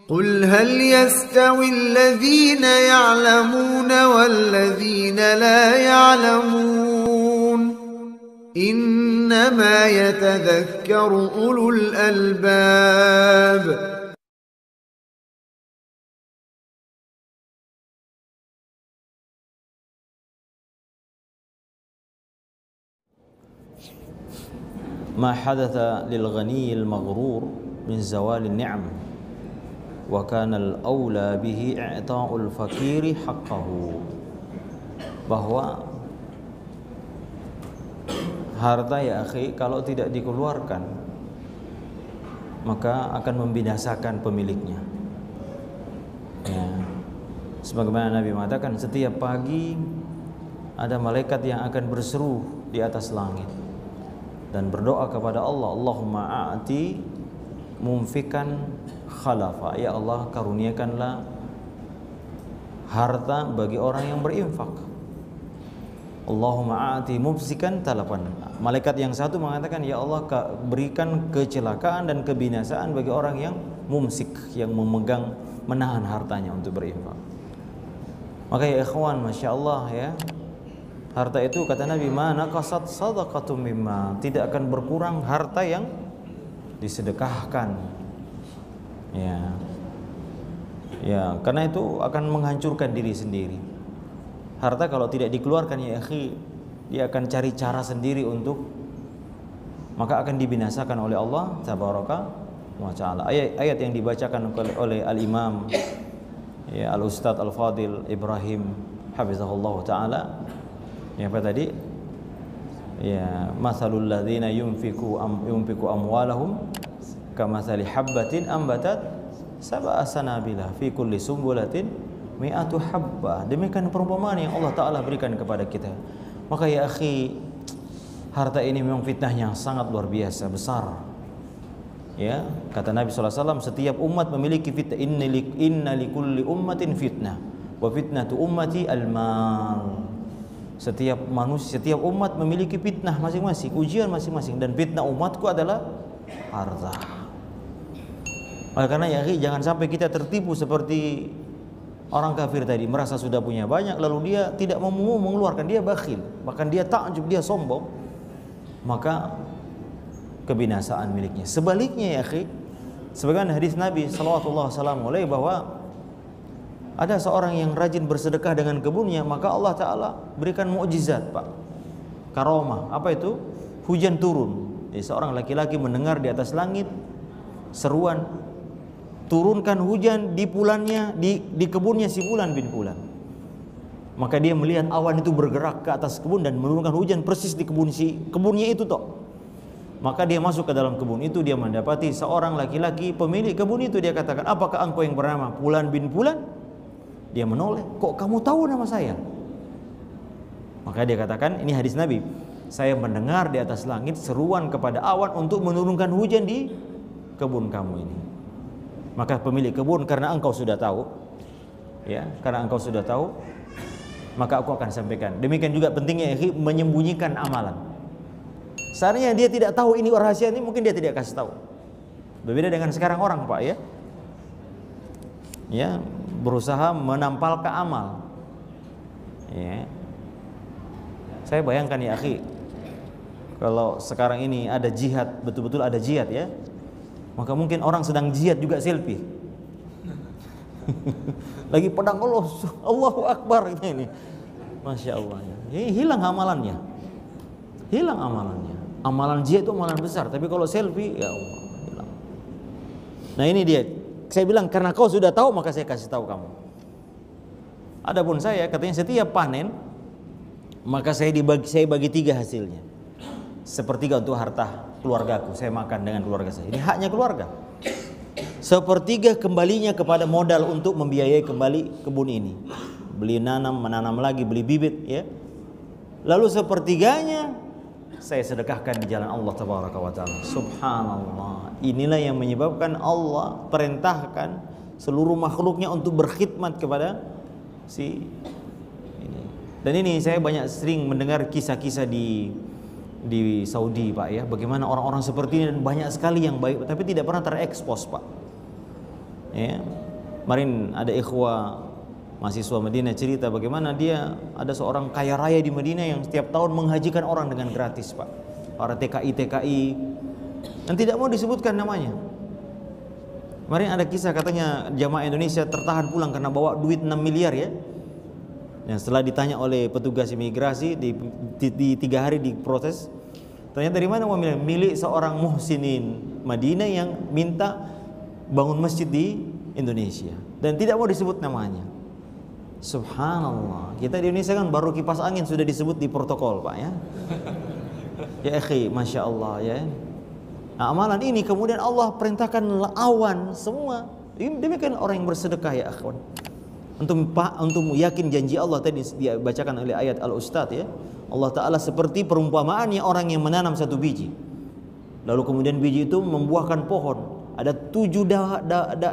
قل هل يستوي الذين يعلمون والذين لا يعلمون إنما يتذكر أولو الألباب. ما حدث للغني المغرور من زوال النعم وكان الأولى به إعطاء الفقير حقه. Bahwa harta ya akhi kalau tidak dikeluarkan maka akan membinasakan pemiliknya. Ya. Sebagaimana Nabi mengatakan setiap pagi ada malaikat yang akan berseru di atas langit dan berdoa kepada Allah, Allahumma a'ti mumfikan khalafa, ya Allah karuniakanlah harta bagi orang yang berinfak. Allahumma a'ti mumsikan talapan. Malaikat yang satu mengatakan, ya Allah berikan kecelakaan dan kebinasaan bagi orang yang mumsik, yang memegang, menahan hartanya untuk berinfak. Maka ya ikhwan, masya Allah ya, harta itu kata Nabi, ma naqasat sadaqatum mimma, tidak akan berkurang harta yang disedekahkan. Ya, karena itu akan menghancurkan diri sendiri. Harta kalau tidak dikeluarkan ya akhi, dia akan cari cara sendiri untuk, maka akan dibinasakan oleh Allah tabaraka wa taala. Ayat yang dibacakan oleh Al-Imam ya Al-Ustadz Al-Fadil Ibrahim hafizahullah taala, ya apa tadi? Ya, masalul ladzina yunfiqu amwalahum kamathali habbatin ambatat sab'a sanabila fi kulli sumbulatin mi'atu habbah. Demikian perumpamaan yang Allah taala berikan kepada kita. Maka ya akhi, harta ini memang fitnahnya sangat luar biasa besar. Ya, kata Nabi sallallahu alaihi wasallam, setiap umat memiliki fitnah. Inna likulli ummatin fitnah wa fitnatu ummati al-mal. Setiap manusia, setiap umat memiliki fitnah masing-masing, ujian masing-masing, dan fitnah umatku adalah harta. Oleh karena ya, jangan sampai kita tertipu seperti orang kafir tadi, merasa sudah punya banyak lalu dia tidak mau mengeluarkan, dia bakhil, bahkan dia takjub, dia sombong, maka kebinasaan miliknya. Sebaliknya ya akhi, sebagaimana hadis Nabi sallallahu alaihi wasallam bahwa ada seorang yang rajin bersedekah dengan kebunnya, maka Allah Ta'ala berikan mukjizat, Pak, karomah. Apa itu? Hujan turun. Seorang laki-laki mendengar di atas langit seruan, turunkan hujan di pulannya, di kebunnya si Fulan bin Fulan. Maka dia melihat awan itu bergerak ke atas kebun dan menurunkan hujan persis di kebunnya itu toh. Maka dia masuk ke dalam kebun itu, dia mendapati seorang laki-laki pemilik kebun itu. Dia katakan, apakah engkau yang bernama Fulan bin Fulan? Dia menoleh, kok kamu tahu nama saya? Maka dia katakan, ini hadis Nabi, saya mendengar di atas langit seruan kepada awan untuk menurunkan hujan di kebun kamu ini. Maka pemilik kebun, karena engkau sudah tahu, ya, karena engkau sudah tahu, maka aku akan sampaikan. Demikian juga pentingnya menyembunyikan amalan. Seandainya dia tidak tahu ini rahasia ini, mungkin dia tidak kasih tahu. Berbeda dengan sekarang orang, Pak, ya. Ya, berusaha menampalkan amal. Ya. Saya bayangkan ya akhi, kalau sekarang ini ada jihad, betul-betul ada jihad ya, maka mungkin orang sedang jihad juga selfie. Lagi pedang Allah, Allahu Akbar ini. Masya Allah ya. Hilang amalannya. Hilang amalannya. Amalan jihad itu amalan besar, tapi kalau selfie ya Allah, hilang. Nah ini dia. Saya bilang karena kau sudah tahu maka saya kasih tahu kamu. Adapun saya katanya setiap panen maka saya bagi 3 hasilnya. Sepertiga untuk harta keluargaku, saya makan dengan keluarga saya. Ini haknya keluarga. Sepertiga kembalinya kepada modal untuk membiayai kembali kebun ini. Beli menanam lagi, beli bibit ya. Lalu sepertiganya saya sedekahkan di jalan Allah tabaraka wa taala. Subhanallah. Inilah yang menyebabkan Allah perintahkan seluruh makhluknya untuk berkhidmat kepada si ini. Dan ini saya sering mendengar kisah-kisah di Saudi, Pak ya. Bagaimana orang-orang seperti ini, dan banyak sekali yang baik tapi tidak pernah terekspos, Pak. Ya. Kemarin ada ikhwah mahasiswa Madinah cerita bagaimana dia ada seorang kaya raya di Madinah yang setiap tahun menghajikan orang dengan gratis, Pak. Para TKI dan tidak mau disebutkan namanya. Kemarin ada kisah katanya jamaah Indonesia tertahan pulang karena bawa duit 6 miliar ya. Yang setelah ditanya oleh petugas imigrasi di 3 hari diproses, ternyata dari mana uang milik seorang muhsinin Madinah yang minta bangun masjid di Indonesia dan tidak mau disebut namanya. Subhanallah, kita di Indonesia kan baru kipas angin sudah disebut di protokol, Pak ya. Ya akhi, Masya Allah ya. Nah, amalan ini kemudian Allah perintahkan awan semua. Ini demikian orang yang bersedekah ya akhwan. Untuk yakin janji Allah tadi dibacakan oleh ayat Al-Ustad ya. Allah Ta'ala seperti perumpamaannya orang yang menanam satu biji. Lalu kemudian biji itu membuahkan pohon. Ada 7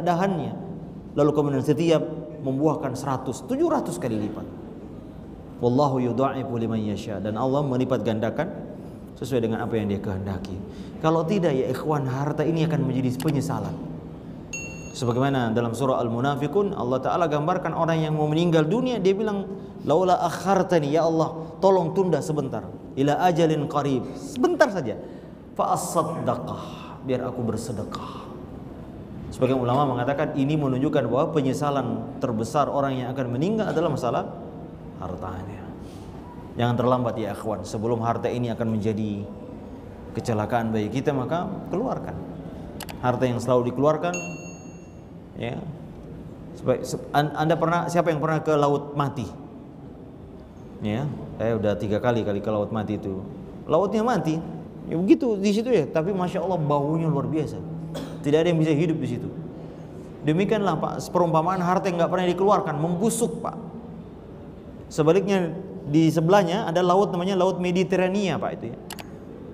dahannya. Lalu kemudian setiap membuahkan 700 kali lipat. Wallahu yudha'ifu liman yasha, dan Allah melipat gandakan sesuai dengan apa yang Dia kehendaki. Kalau tidak ya ikhwan, harta ini akan menjadi penyesalan. Sebagaimana dalam surah Al-Munafiqun Allah Ta'ala gambarkan orang yang mau meninggal dunia, dia bilang laula akhartani, ya Allah tolong tunda sebentar, ila ajalin qarib, sebentar saja, fa asaddaqah, biar aku bersedekah. Sebagian ulama mengatakan ini menunjukkan bahwa penyesalan terbesar orang yang akan meninggal adalah masalah hartanya. Jangan terlambat ya akhwan, sebelum harta ini akan menjadi kecelakaan bagi kita, maka keluarkan harta yang selalu dikeluarkan ya. Anda pernah, siapa yang pernah ke Laut Mati? Ya, saya udah 3 kali ke Laut Mati itu. Lautnya mati, ya begitu di situ ya. Tapi masya Allah baunya luar biasa. Tidak ada yang bisa hidup di situ. Demikianlah Pak, perumpamaan harta yang nggak pernah dikeluarkan, membusuk Pak. Sebaliknya di sebelahnya ada laut namanya Laut Mediterania Pak itu ya.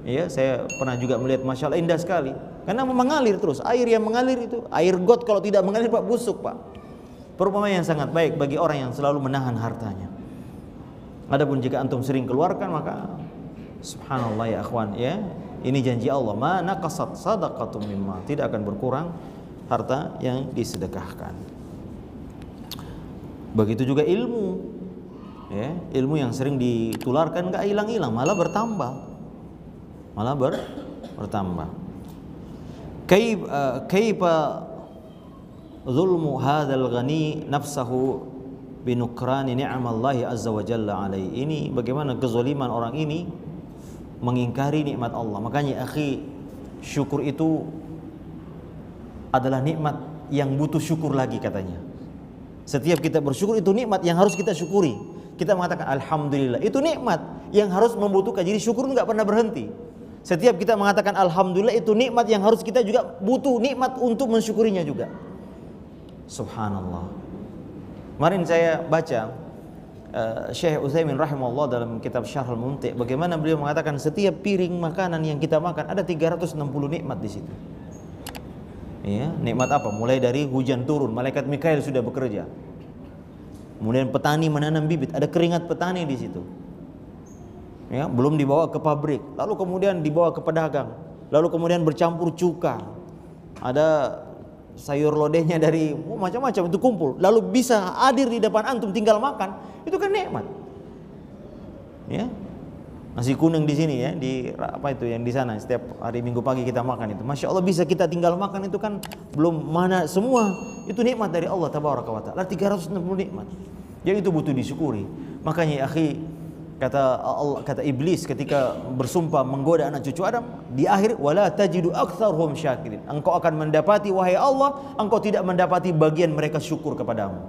Ya, saya pernah juga melihat, masya Allah indah sekali. Karena mengalir terus, air yang mengalir itu, air got kalau tidak mengalir Pak busuk Pak. Perumpamaan yang sangat baik bagi orang yang selalu menahan hartanya. Adapun jika antum sering keluarkan, maka subhanallah ya akhwan ya, ini janji Allah, ma naqasat sadaqatum mimma, tidak akan berkurang harta yang disedekahkan. Begitu juga ilmu ya, ilmu yang sering ditularkan enggak hilang-hilang, malah bertambah. Bertambah. Kaifa zulmu hadzal ghani nafsahu binukrani ni'amallahi azza wa jalla alaihi. Ini bagaimana kezaliman orang ini mengingkari nikmat Allah. Makanya akhi, syukur itu adalah nikmat yang butuh syukur lagi katanya. Setiap kita bersyukur itu nikmat yang harus kita syukuri. Kita mengatakan alhamdulillah, itu nikmat yang harus membutuhkan. Jadi syukur enggak pernah berhenti. Setiap kita mengatakan alhamdulillah, itu nikmat yang harus kita juga butuh nikmat untuk mensyukurinya juga. Subhanallah. Kemarin saya baca Syekh Utsaimin rahimahullah dalam kitab Syarhul Mumti', bagaimana beliau mengatakan setiap piring makanan yang kita makan ada 360 nikmat di situ. Ya, nikmat apa? Mulai dari hujan turun, malaikat Mikail sudah bekerja. Kemudian petani menanam bibit, ada keringat petani di situ. Ya, belum dibawa ke pabrik, lalu kemudian dibawa ke pedagang, lalu kemudian bercampur cuka, ada sayur lodehnya dari macam-macam itu kumpul, lalu bisa hadir di depan antum tinggal makan, itu kan nikmat. Ya, nasi kuning di sini ya, di apa itu yang di sana setiap hari Minggu pagi kita makan itu, masya Allah bisa kita tinggal makan itu kan belum mana semua, itu nikmat dari Allah tabaraka wa taala, 360 nikmat. Jadi itu butuh disyukuri. Makanya akhi, kata iblis ketika bersumpah menggoda anak cucu Adam di akhir, wala tajidu aktsarhum syakirin, engkau akan mendapati wahai Allah, engkau tidak mendapati bagian mereka syukur kepadamu.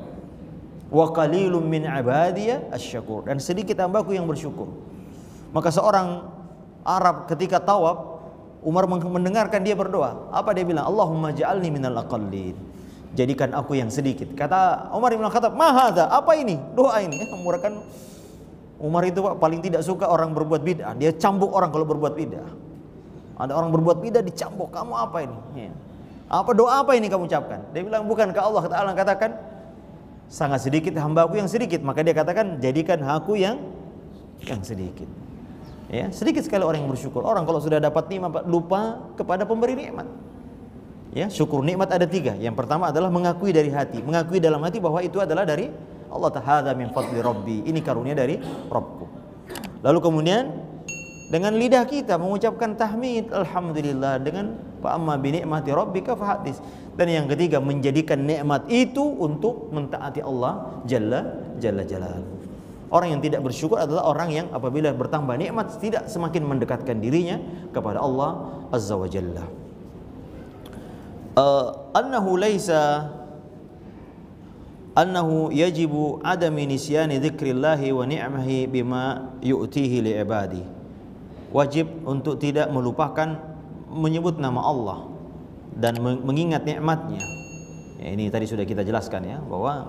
Wa qalilum min ibadiya asyakur, dan sedikit hambaku yang bersyukur. Maka seorang Arab ketika tawaf, Umar mendengarkan dia berdoa, apa dia bilang? Allahumma ja'alni minal aqallin, jadikan aku yang sedikit. Kata Umar bin Khattab, ma hadza, apa ini doa ini? Umar itu Pak paling tidak suka orang berbuat bid'ah. Dia cambuk orang kalau berbuat bid'ah. Ada orang berbuat bid'ah dicambuk, kamu apa ini? Ya. Apa doa apa ini kamu ucapkan? Dia bilang bukankah Allah Ta'ala katakan sangat sedikit hambaku yang sedikit, maka dia katakan jadikan aku yang sedikit. Ya, sedikit sekali orang yang bersyukur. Orang kalau sudah dapat nikmat lupa kepada pemberi nikmat. Ya, syukur nikmat ada 3. Yang pertama adalah mengakui dari hati, mengakui dalam hati bahwa itu adalah dari Allah Ta'ala, min fadli Rabbi, ini karunia dari Rabbku. Lalu kemudian dengan lidah kita mengucapkan tahmid, alhamdulillah, dengan fa amma bi ni'mati rabbika fahaddits. Dan yang ketiga, menjadikan nikmat itu untuk mentaati Allah Jalla Jalaluhu. Orang yang tidak bersyukur adalah orang yang apabila bertambah nikmat tidak semakin mendekatkan dirinya kepada Allah Azza wa Jalla. Annahu yajibu adami nisyani dzikrillahi wa ni'mahi bima yu'tihi li'ibadi. Wajib untuk tidak melupakan menyebut nama Allah dan mengingat nikmatnya. Ya, ini tadi sudah kita jelaskan ya, bahwa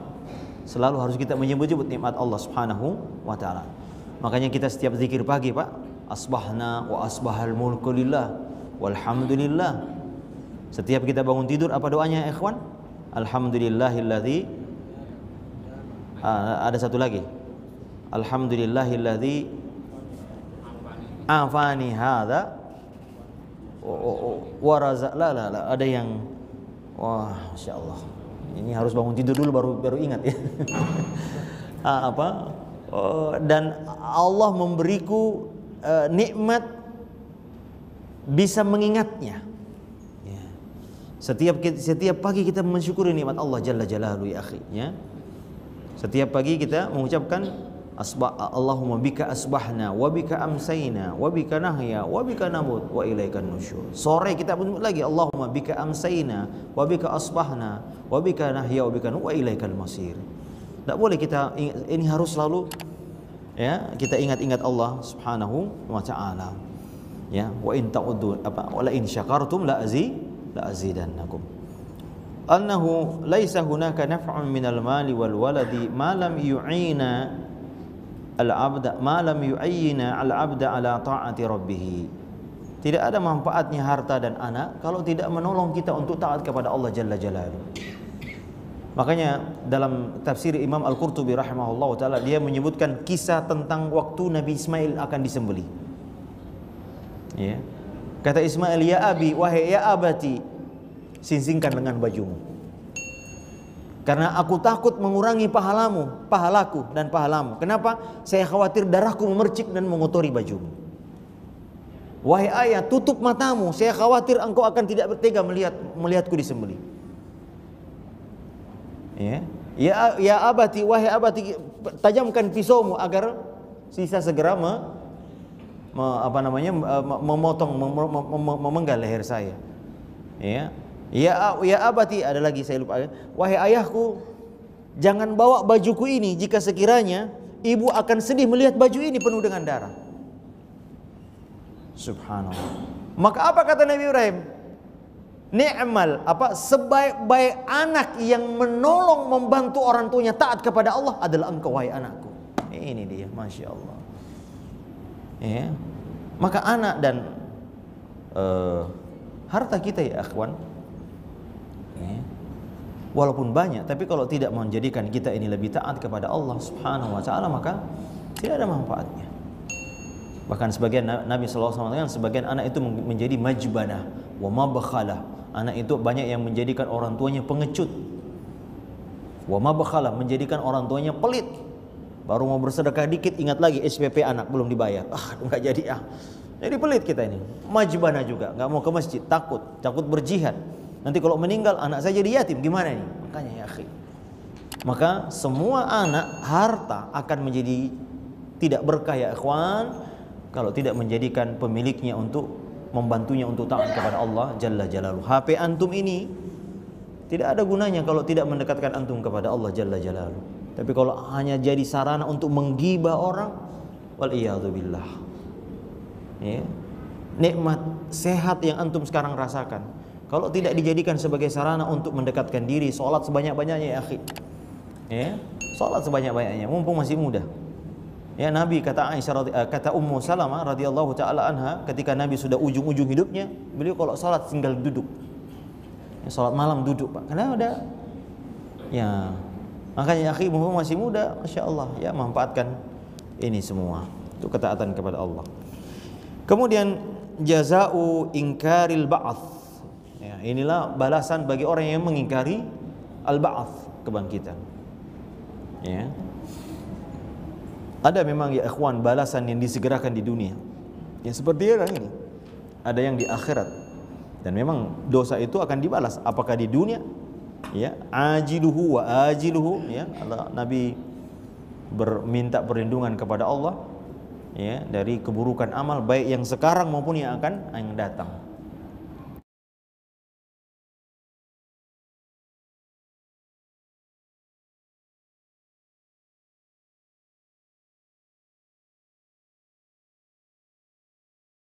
selalu harus kita menyebut-nyebut nikmat Allah Subhanahu wa taala. Makanya kita setiap zikir pagi, Pak, asbahna wa asbahal mulku lillah walhamdulillah. Setiap kita bangun tidur apa doanya ya ikhwan? Alhamdulillahilladzi ada satu lagi. Alhamdulillahilladzi afani hadza wa razaq la ada yang wah masyaallah. Ini harus bangun tidur dulu baru ingat ya. Dan Allah memberiku nikmat bisa mengingatnya. Ya. Setiap pagi kita mensyukuri nikmat Allah Jalla Jalaluhu ya akhi ya. Setiap pagi kita mengucapkan Allahumma bika asbahna wa bika amsayna wa bika nahya wa bika namut wa ilaikan nusyur. Sore kita menyebut lagi Allahumma bika amsayna wa bika asbahna wa bika nahya wa bika wa ilaikal masir. Tidak boleh kita ini harus selalu ya kita ingat-ingat Allah Subhanahu wa taala. Ya, wa in ta'uddu wa la in syakartum la azidannakum. Annahu laisa hunaka naf'un minal mali wal waladi ma lam yu'ina al-'abda ma lam yu'ayyina al-'abda ala ta'ati rabbih. Tidak ada manfaatnya harta dan anak kalau tidak menolong kita untuk taat kepada Allah Jalla Jalaluhu. Makanya dalam tafsir Imam Al-Qurtubi rahimahullah taala dia menyebutkan kisah tentang waktu Nabi Ismail akan disembelih. Ya. Kata Ismail, ya abi, wahai ya abati, singsingkan lengan bajumu. Karena aku takut mengurangi pahalaku dan pahalamu. Kenapa? Saya khawatir darahku memercik dan mengotori bajumu. Wahai ayah, tutup matamu. Saya khawatir engkau akan tidak bertega melihatku disembelih. Ya abati, wahai abati, tajamkan pisaumu agar sisa segera memotong, memenggal leher saya. Ya abati, ada lagi saya lupa. Wahai ayahku, jangan bawa bajuku ini jika sekiranya ibu akan sedih melihat baju ini penuh dengan darah. Subhanallah. Maka apa kata Nabi Ibrahim? Ni'mal, sebaik-baik anak yang menolong membantu orang tuanya taat kepada Allah adalah engkau wahai anakku. Ini dia, Masya Allah. Ya. Maka anak dan harta kita ya akhwan, walaupun banyak, tapi kalau tidak menjadikan kita ini lebih taat kepada Allah Subhanahu wa taala, maka tidak ada manfaatnya. Bahkan sebagian Nabi sallallahu alaihi wasallam, sebagian anak itu menjadi majbanah wa mabkhalah. Anak itu banyak yang menjadikan orang tuanya pengecut. Wa mabkhalah, menjadikan orang tuanya pelit. Baru mau bersedekah dikit ingat lagi SPP anak belum dibayar. Enggak jadi Jadi pelit kita ini. Majbanah juga, enggak mau ke masjid, takut berjihad. Nanti kalau meninggal anak saya jadi yatim, gimana nih? Makanya ya akhi, maka semua anak harta akan menjadi tidak berkah ya ikhwan kalau tidak menjadikan pemiliknya untuk membantunya untuk taat kepada Allah Jalla Jalaluhu. HP antum ini tidak ada gunanya kalau tidak mendekatkan antum kepada Allah Jalla Jalaluhu. Tapi kalau hanya jadi sarana untuk menggibah orang, wal iyadzu billah. Ya. Nikmat sehat yang antum sekarang rasakan, kalau tidak dijadikan sebagai sarana untuk mendekatkan diri, sholat sebanyak-banyaknya ya akhi. Ya, sholat sebanyak-banyaknya mumpung masih muda. Ya, Nabi kata Ummu Salamah radhiyallahu taala anha, ketika Nabi sudah ujung-ujung hidupnya, beliau kalau sholat tinggal duduk. Ya, sholat malam duduk, Pak. Karena udah ya, makanya akhi mumpung masih muda, Masya Allah, ya manfaatkan ini semua untuk ketaatan kepada Allah. Kemudian jaza'u ingkaril ba'ats. Ya, inilah balasan bagi orang yang mengingkari al-ba'ats, kebangkitan. Ya. Ada memang ya ikhwan balasan yang disegerakan di dunia. Ya seperti ini. Ada yang di akhirat. Dan memang dosa itu akan dibalas apakah di dunia, ya, ajiluhu wa ajiluhu, ya. Allah, Nabi minta perlindungan kepada Allah, ya, dari keburukan amal baik yang sekarang maupun yang akan datang.